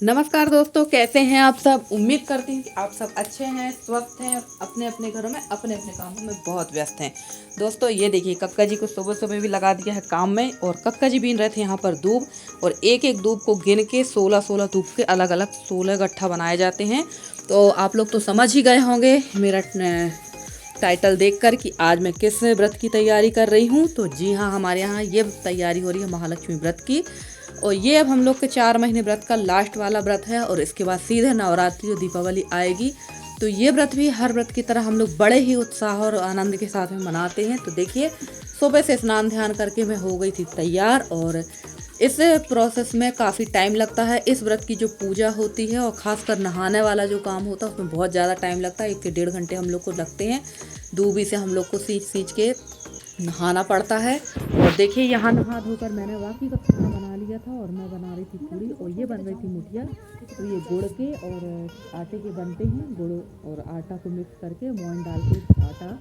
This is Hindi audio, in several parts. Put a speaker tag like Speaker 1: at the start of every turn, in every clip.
Speaker 1: नमस्कार दोस्तों, कैसे हैं आप सब। उम्मीद करती हूँ कि आप सब अच्छे हैं, स्वस्थ हैं और अपने अपने घरों में अपने अपने कामों में बहुत व्यस्त हैं। दोस्तों ये देखिए, कक्का जी को सुबह सुबह भी लगा दिया है काम में और कक्का जी बीन रहे थे यहाँ पर दूब। और एक एक दूब को गिन के 16-16 दूब के अलग अलग 16 गट्ठा बनाए जाते हैं। तो आप लोग तो समझ ही गए होंगे मेरा टाइटल देखकर कि आज मैं किस व्रत की तैयारी कर रही हूँ। तो जी हाँ, हमारे यहाँ ये तैयारी हो रही है महालक्ष्मी व्रत की। और ये अब हम लोग के 4 महीने व्रत का लास्ट वाला व्रत है और इसके बाद सीधे नवरात्रि और दीपावली आएगी। तो ये व्रत भी हर व्रत की तरह हम लोग बड़े ही उत्साह और आनंद के साथ में मनाते हैं। तो देखिए, सुबह से स्नान ध्यान करके मैं हो गई थी तैयार। और इस प्रोसेस में काफ़ी टाइम लगता है। इस व्रत की जो पूजा होती है और ख़ासकर नहाने वाला जो काम होता है उसमें बहुत ज़्यादा टाइम लगता है। 1 से 1.5 घंटे हम लोग को लगते हैं। दूबी से हम लोग को सींच के नहाना पड़ता है। और देखिए, यहाँ नहा धोकर मैंने बाकी का खाना बना लिया था और मैं बना रही थी पूरी और ये बन रही थी मुठिया। तो ये गुड़ के और आटे के बनते हैं। गुड़ और आटा को मिक्स करके मोइन डाल के आटा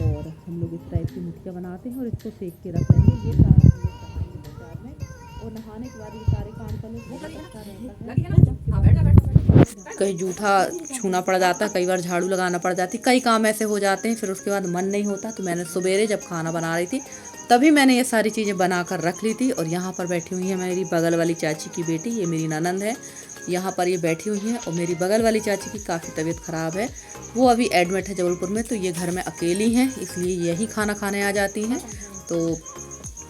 Speaker 1: और हम लोग इस टाइप की मुठिया बनाते हैं और इसको सेक के रख लेंगे। ये सारा हम लोग बनाएंगे बाजार में। और नहाने के बाद ये सारे काम करने बहुत अच्छा रहता है। कहीं जूठा छूना पड़ जाता है, कई बार झाड़ू लगाना पड़ जाती, कई काम ऐसे हो जाते हैं, फिर उसके बाद मन नहीं होता। तो मैंने सवेरे जब खाना बना रही थी तभी मैंने ये सारी चीज़ें बना कर रख ली थी। और यहाँ पर बैठी हुई है मेरी बगल वाली चाची की बेटी, ये मेरी ननंद है। यहाँ पर ये बैठी हुई हैं और मेरी बगल वाली चाची की काफ़ी तबीयत ख़राब है, वो अभी एडमिट है जबलपुर में। तो ये घर में अकेली हैं, इसलिए यही खाना खाने आ जाती हैं। तो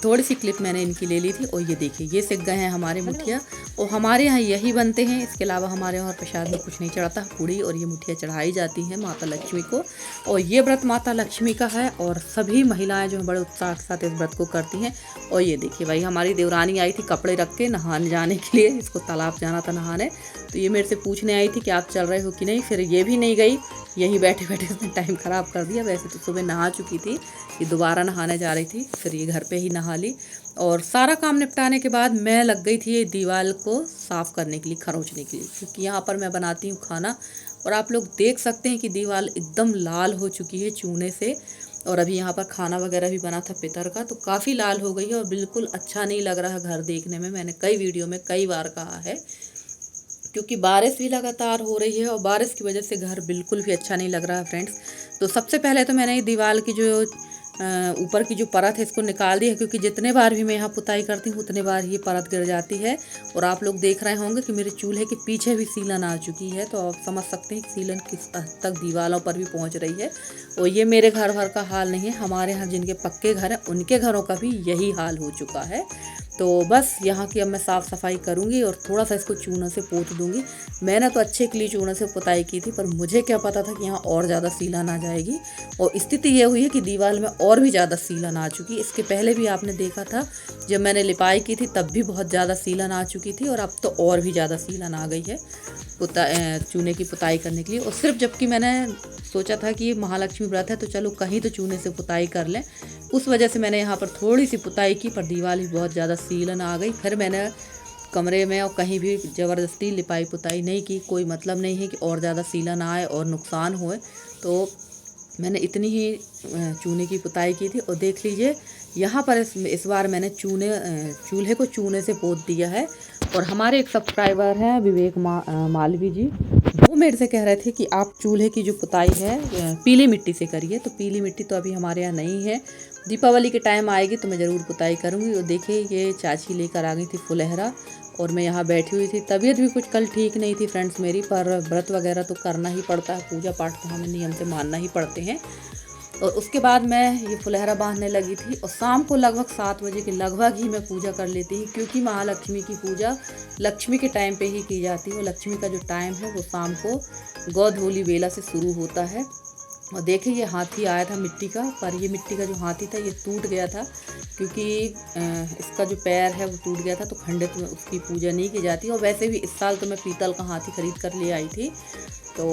Speaker 1: थोड़ी सी क्लिप मैंने इनकी ले ली थी। और ये देखिए, ये सिक गए हैं हमारे मुठिया और हमारे यहाँ यही बनते हैं। इसके अलावा हमारे यहाँ प्रसाद में कुछ नहीं चढ़ाता। पूड़ी और ये मुठिया चढ़ाई जाती हैं माता लक्ष्मी को। और ये व्रत माता लक्ष्मी का है और सभी महिलाएं जो हैं बड़े उत्साह के साथ इस व्रत को करती हैं। और ये देखिए भाई, हमारी देवरानी आई थी कपड़े रख के नहाने जाने के लिए, इसको तालाब जाना था नहाने। तो ये मेरे से पूछने आई थी कि आप चल रहे हो कि नहीं। फिर ये भी नहीं गई, यहीं बैठे बैठे उसने टाइम ख़राब कर दिया। वैसे तो सुबह नहा चुकी थी, ये दोबारा नहाने जा रही थी, फिर ये घर पे ही नहा ली। और सारा काम निपटाने के बाद मैं लग गई थी ये दीवार को साफ़ करने के लिए, खरोंचने के लिए, क्योंकि यहाँ पर मैं बनाती हूँ खाना। और आप लोग देख सकते हैं कि दीवार एकदम लाल हो चुकी है चूने से। और अभी यहाँ पर खाना वगैरह भी बना था पितर का, तो काफ़ी लाल हो गई है और बिल्कुल अच्छा नहीं लग रहा घर देखने में। मैंने कई वीडियो में कई बार कहा है, क्योंकि बारिश भी लगातार हो रही है और बारिश की वजह से घर बिल्कुल भी अच्छा नहीं लग रहा है फ्रेंड्स। तो सबसे पहले तो मैंने ये दीवार की जो ऊपर की जो परत है इसको निकाल दी है, क्योंकि जितने बार भी मैं यहाँ पुताई करती हूँ उतने बार ये परत गिर जाती है। और आप लोग देख रहे होंगे कि मेरे चूल्हे के पीछे भी सीलन आ चुकी है, तो आप समझ सकते हैं कि सीलन किस हद तक दीवारों पर भी पहुँच रही है। और ये मेरे घर भर का हाल नहीं है, हमारे यहाँ जिनके पक्के घर हैं उनके घरों का भी यही हाल हो चुका है। तो बस यहाँ की अब मैं साफ़ सफाई करूँगी और थोड़ा सा इसको चूना से पोत दूँगी। मैंने तो अच्छे के लिए चूना से पुताई की थी, पर मुझे क्या पता था कि यहाँ और ज़्यादा सीलन आ जाएगी। और स्थिति ये हुई है कि दीवार में और भी ज़्यादा सीलन आ चुकी है। इसके पहले भी आपने देखा था जब मैंने लिपाई की थी तब भी बहुत ज़्यादा सीलन आ चुकी थी, और अब तो और भी ज़्यादा सीलन आ गई है चूने की पुताई करने के लिए। और सिर्फ जबकि मैंने सोचा था कि महालक्ष्मी व्रत है तो चलो कहीं तो चूने से पुताई कर लें, उस वजह से मैंने यहाँ पर थोड़ी सी पुताई की, पर दीवार भी बहुत ज़्यादा सीलन आ गई। फिर मैंने कमरे में और कहीं भी ज़बरदस्ती लिपाई पुताई नहीं की। कोई मतलब नहीं है कि और ज़्यादा सीलन आए और नुकसान होए, तो मैंने इतनी ही चूने की पुताई की थी। और देख लीजिए, यहाँ पर इस बार मैंने चूल्हे को चूने से पोत दिया है। और हमारे एक सब्सक्राइबर हैं विवेक मालवी जी, वो मेरे से कह रहे थे कि आप चूल्हे की जो पुताई है पीली मिट्टी से करिए। तो पीली मिट्टी तो अभी हमारे यहाँ नहीं है, दीपावली के टाइम आएगी तो मैं ज़रूर पुताई करूँगी। और देखिए, ये चाची लेकर आ गई थी फुलहरा और मैं यहाँ बैठी हुई थी। तबीयत भी कुछ कल ठीक नहीं थी फ्रेंड्स मेरी, पर व्रत वगैरह तो करना ही पड़ता है, पूजा पाठ तो हमें नियम से मानना ही पड़ते हैं। और उसके बाद मैं ये फुलहरा बांधने लगी थी और शाम को लगभग 7 बजे के लगभग ही मैं पूजा कर लेती हूँ, क्योंकि महालक्ष्मी की पूजा लक्ष्मी के टाइम पे ही की जाती है। और लक्ष्मी का जो टाइम है वो शाम को गोधूली बेला से शुरू होता है। और देखिए, ये हाथी आया था मिट्टी का, पर ये मिट्टी का जो हाथी था ये टूट गया था, क्योंकि इसका जो पैर है वो टूट गया था, तो खंडित में उसकी पूजा नहीं की जाती। और वैसे भी इस साल तो मैं पीतल का हाथी खरीद कर ले आई थी, तो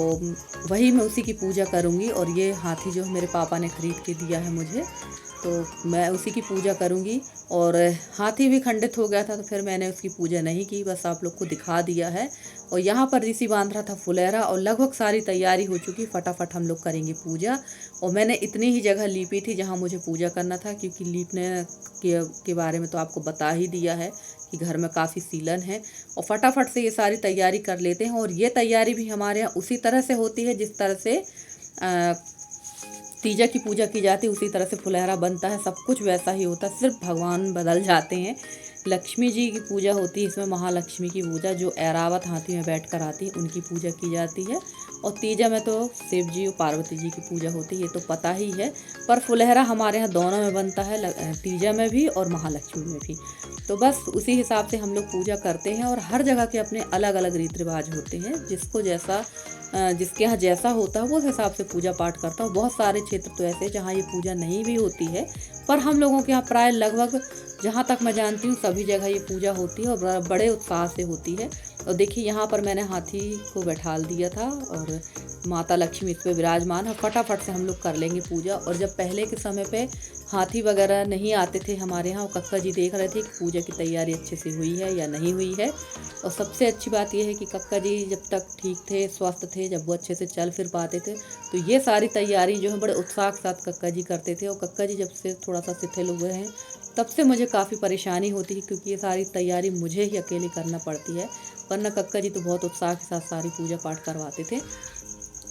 Speaker 1: वही मैं उसी की पूजा करूँगी। और ये हाथी जो मेरे पापा ने ख़रीद के दिया है मुझे, तो मैं उसी की पूजा करूँगी। और हाथी भी खंडित हो गया था तो फिर मैंने उसकी पूजा नहीं की, बस आप लोग को दिखा दिया है। और यहाँ पर ऋषि बांध रहा था फुलहरा और लगभग सारी तैयारी हो चुकी, फटाफट हम लोग करेंगे पूजा। और मैंने इतनी ही जगह लीपी थी जहाँ मुझे पूजा करना था, क्योंकि लीपने के बारे में तो आपको बता ही दिया है कि घर में काफ़ी सीलन है, और फटाफट से ये सारी तैयारी कर लेते हैं। और ये तैयारी भी हमारे यहाँ उसी तरह से होती है जिस तरह से तीजा की पूजा की जाती है, उसी तरह से फुलहरा बनता है, सब कुछ वैसा ही होता है, सिर्फ भगवान बदल जाते हैं। लक्ष्मी जी की पूजा होती है इसमें, महालक्ष्मी की पूजा जो ऐरावत हाथी में बैठ कर आती है उनकी पूजा की जाती है। और तीजा में तो शिव जी और पार्वती जी की पूजा होती है, ये तो पता ही है। पर फुलहरा हमारे यहाँ दोनों में बनता है, तीजा में भी और महालक्ष्मी में भी। तो बस उसी हिसाब से हम लोग पूजा करते हैं। और हर जगह के अपने अलग अलग रीति रिवाज होते हैं, जिसको जैसा जिसके यहाँ जैसा होता है वो उस हिसाब से पूजा पाठ करता है। बहुत सारे क्षेत्र तो ऐसे जहाँ ये पूजा नहीं भी होती है, पर हम लोगों के यहाँ प्राय लगभग जहाँ तक मैं जानती हूँ सभी जगह ये पूजा होती है और बड़े उत्साह से होती है। और देखिए यहाँ पर मैंने हाथी को बैठाल दिया था और माता लक्ष्मी इस पर विराजमान है। फटाफट से हम लोग कर लेंगे पूजा। और जब पहले के समय पे हाथी वगैरह नहीं आते थे हमारे यहाँ, कक्का जी देख रहे थे कि पूजा की तैयारी अच्छे से हुई है या नहीं हुई है। और सबसे अच्छी बात यह है कि कक्का जी जब तक ठीक थे, स्वस्थ थे, जब वो अच्छे से चल फिर पाते थे, तो ये सारी तैयारी जो है बड़े उत्साह के साथ कक्का जी करते थे। और कक्का जी जब से थोड़ा सा शिथिल हुए हैं तब से मुझे काफ़ी परेशानी होती है, क्योंकि ये सारी तैयारी मुझे ही अकेले करना पड़ती है, वरना कक्का जी तो बहुत उत्साह के साथ सारी पूजा पाठ करवाते थे।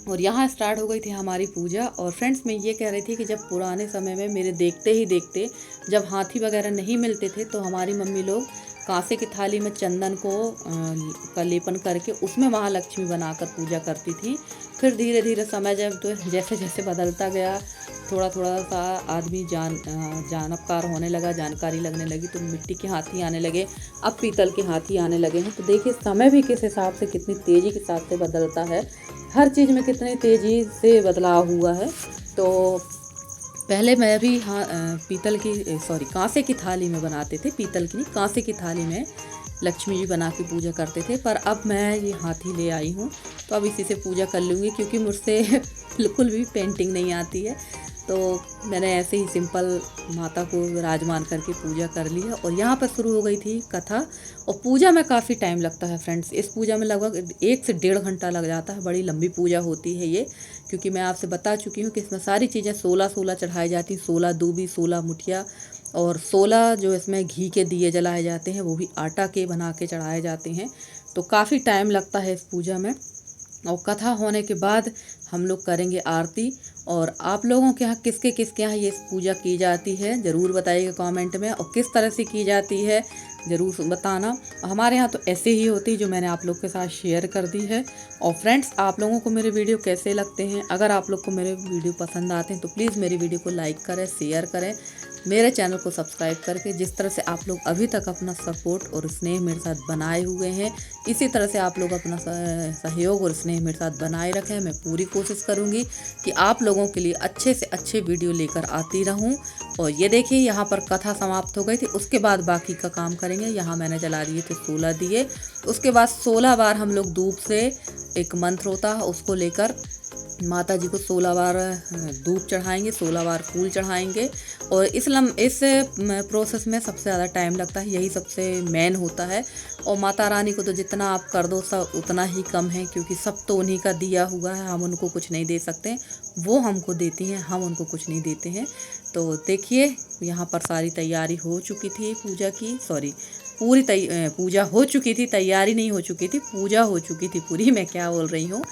Speaker 1: और यहाँ स्टार्ट हो गई थी हमारी पूजा। और फ्रेंड्स मैं ये कह रही थी कि जब पुराने समय में मेरे देखते ही देखते जब हाथी वगैरह नहीं मिलते थे तो हमारी मम्मी लोग कांसे की थाली में चंदन का लेपन करके उसमें महालक्ष्मी बनाकर पूजा करती थी। फिर धीरे धीरे समय जब तो जैसे जैसे बदलता गया, थोड़ा थोड़ा सा आदमी जानकार होने लगा, जानकारी लगने लगी, तो मिट्टी के हाथी आने लगे, अब पीतल के हाथी आने लगे हैं। तो देखिए समय भी किस हिसाब से, कितनी तेज़ी के साथ से बदलता है, हर चीज़ में कितनी तेज़ी से बदलाव हुआ है। तो पहले मैं भी कांसे की थाली में बनाते थे, पीतल की नहीं, कांसे की थाली में लक्ष्मी जी बना के पूजा करते थे। पर अब मैं ये हाथी ले आई हूँ तो अब इसी से पूजा कर लूँगी, क्योंकि मुझसे बिल्कुल भी पेंटिंग नहीं आती है। तो मैंने ऐसे ही सिंपल माता को विराजमान करके पूजा कर ली है। और यहाँ पर शुरू हो गई थी कथा। और पूजा में काफ़ी टाइम लगता है फ्रेंड्स, इस पूजा में लगभग 1 से 1.5 घंटा लग जाता है। बड़ी लंबी पूजा होती है ये, क्योंकि मैं आपसे बता चुकी हूँ कि इसमें सारी चीज़ें 16 चढ़ाई जाती हैं, 16 दूबी, 16 मुठिया, और 16 जो इसमें घी के दिए जलाए जाते हैं, वो भी आटा के बना के चढ़ाए जाते हैं। तो काफ़ी टाइम लगता है इस पूजा में। और कथा होने के बाद हम लोग करेंगे आरती। और आप लोगों के यहाँ किसके यहाँ ये पूजा की जाती है ज़रूर बताइएगा कमेंट में, और किस तरह से की जाती है ज़रूर बताना। हमारे यहाँ तो ऐसे ही होती है जो मैंने आप लोग के साथ शेयर कर दी है। और फ्रेंड्स आप लोगों को मेरे वीडियो कैसे लगते हैं, अगर आप लोग को मेरे वीडियो पसंद आते हैं तो प्लीज़ मेरी वीडियो को लाइक करें, शेयर करें, मेरे चैनल को सब्सक्राइब करके। जिस तरह से आप लोग अभी तक अपना सपोर्ट और स्नेह मेरे साथ बनाए हुए हैं, इसी तरह से आप लोग अपना सहयोग और स्नेह मेरे साथ बनाए रखें। मैं पूरी कोशिश करूंगी कि आप लोगों के लिए अच्छे से अच्छे वीडियो लेकर आती रहूं। और ये देखिए यहाँ पर कथा समाप्त हो गई थी, उसके बाद बाकी का काम करेंगे। यहाँ मैंने जला दिए थे 16 दिए, उसके बाद 16 बार हम लोग धूप से, एक मंत्र होता है उसको लेकर माता जी को 16 बार धूप चढ़ाएंगे, 16 बार फूल चढ़ाएंगे। और इस प्रोसेस में सबसे ज़्यादा टाइम लगता है, यही सबसे मेन होता है। और माता रानी को तो जितना आप कर दो सब उतना ही कम है, क्योंकि सब तो उन्हीं का दिया हुआ है, हम उनको कुछ नहीं दे सकते, वो हमको देती हैं, हम उनको कुछ नहीं देते हैं। तो देखिए यहाँ पर सारी तैयारी हो चुकी थी पूजा की, पूरी पूजा हो चुकी थी, तैयारी नहीं हो चुकी थी, पूजा हो चुकी थी पूरी, मैं क्या बोल रही हूँ।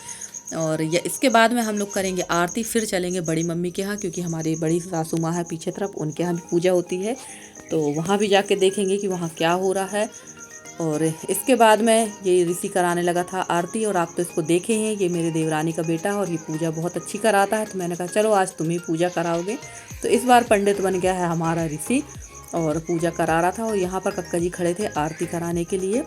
Speaker 1: और इसके बाद में हम लोग करेंगे आरती, फिर चलेंगे बड़ी मम्मी के यहाँ, क्योंकि हमारी बड़ी सासू माँ है पीछे तरफ, उनके यहाँ भी पूजा होती है, तो वहाँ भी जाके देखेंगे कि वहाँ क्या हो रहा है। और इसके बाद में ये ऋषि कराने लगा था आरती, और आप तो इसको देखे हैं, ये मेरे देवरानी का बेटा है और ये पूजा बहुत अच्छी कराता है। तो मैंने कहा चलो आज तुम ही पूजा कराओगे। तो इस बार पंडित बन गया है हमारा ऋषि और पूजा करा रहा था। और यहाँ पर कक्का जी खड़े थे आरती कराने के लिए।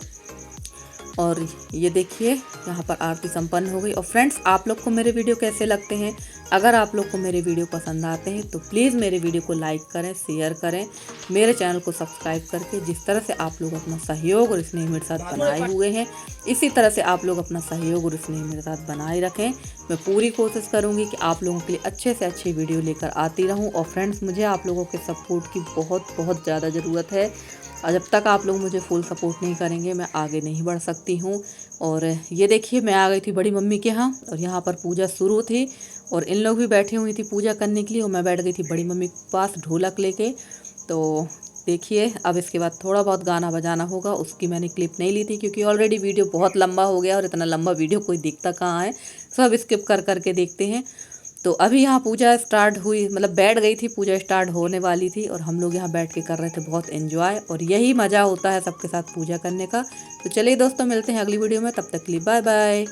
Speaker 1: और ये देखिए यहाँ पर आरती संपन्न हो गई। और फ्रेंड्स आप लोग को मेरे वीडियो कैसे लगते हैं, अगर आप लोग को मेरे वीडियो पसंद आते हैं तो प्लीज़ मेरे वीडियो को लाइक करें, शेयर करें, मेरे चैनल को सब्सक्राइब करके। जिस तरह से आप लोग अपना सहयोग और स्नेह मेरे साथ बनाए हुए हैं, इसी तरह से आप लोग अपना सहयोग और स्नेह मेरे साथ बनाए रखें। मैं पूरी कोशिश करूँगी कि आप लोगों के लिए अच्छे से अच्छी वीडियो लेकर आती रहूँ। और फ्रेंड्स मुझे आप लोगों के सपोर्ट की बहुत ज़्यादा ज़रूरत है, और जब तक आप लोग मुझे फुल सपोर्ट नहीं करेंगे मैं आगे नहीं बढ़ सकती हूँ। और ये देखिए मैं आ गई थी बड़ी मम्मी के यहाँ, और यहाँ पर पूजा शुरू थी और इन लोग भी बैठी हुई थी पूजा करने के लिए, और मैं बैठ गई थी बड़ी मम्मी के पास ढोलक लेके। तो देखिए अब इसके बाद थोड़ा बहुत गाना बजाना होगा, उसकी मैंने क्लिप नहीं ली थी क्योंकि ऑलरेडी वीडियो बहुत लंबा हो गया और इतना लंबा वीडियो कोई देखता कहाँ है, सब स्किप कर करके देखते हैं। तो अभी यहाँ पूजा स्टार्ट हुई, मतलब बैठ गई थी, पूजा स्टार्ट होने वाली थी और हम लोग यहाँ बैठ के कर रहे थे बहुत एंजॉय, और यही मज़ा होता है सबके साथ पूजा करने का। तो चलिए दोस्तों, मिलते हैं अगली वीडियो में, तब तक के लिए बाय बाय।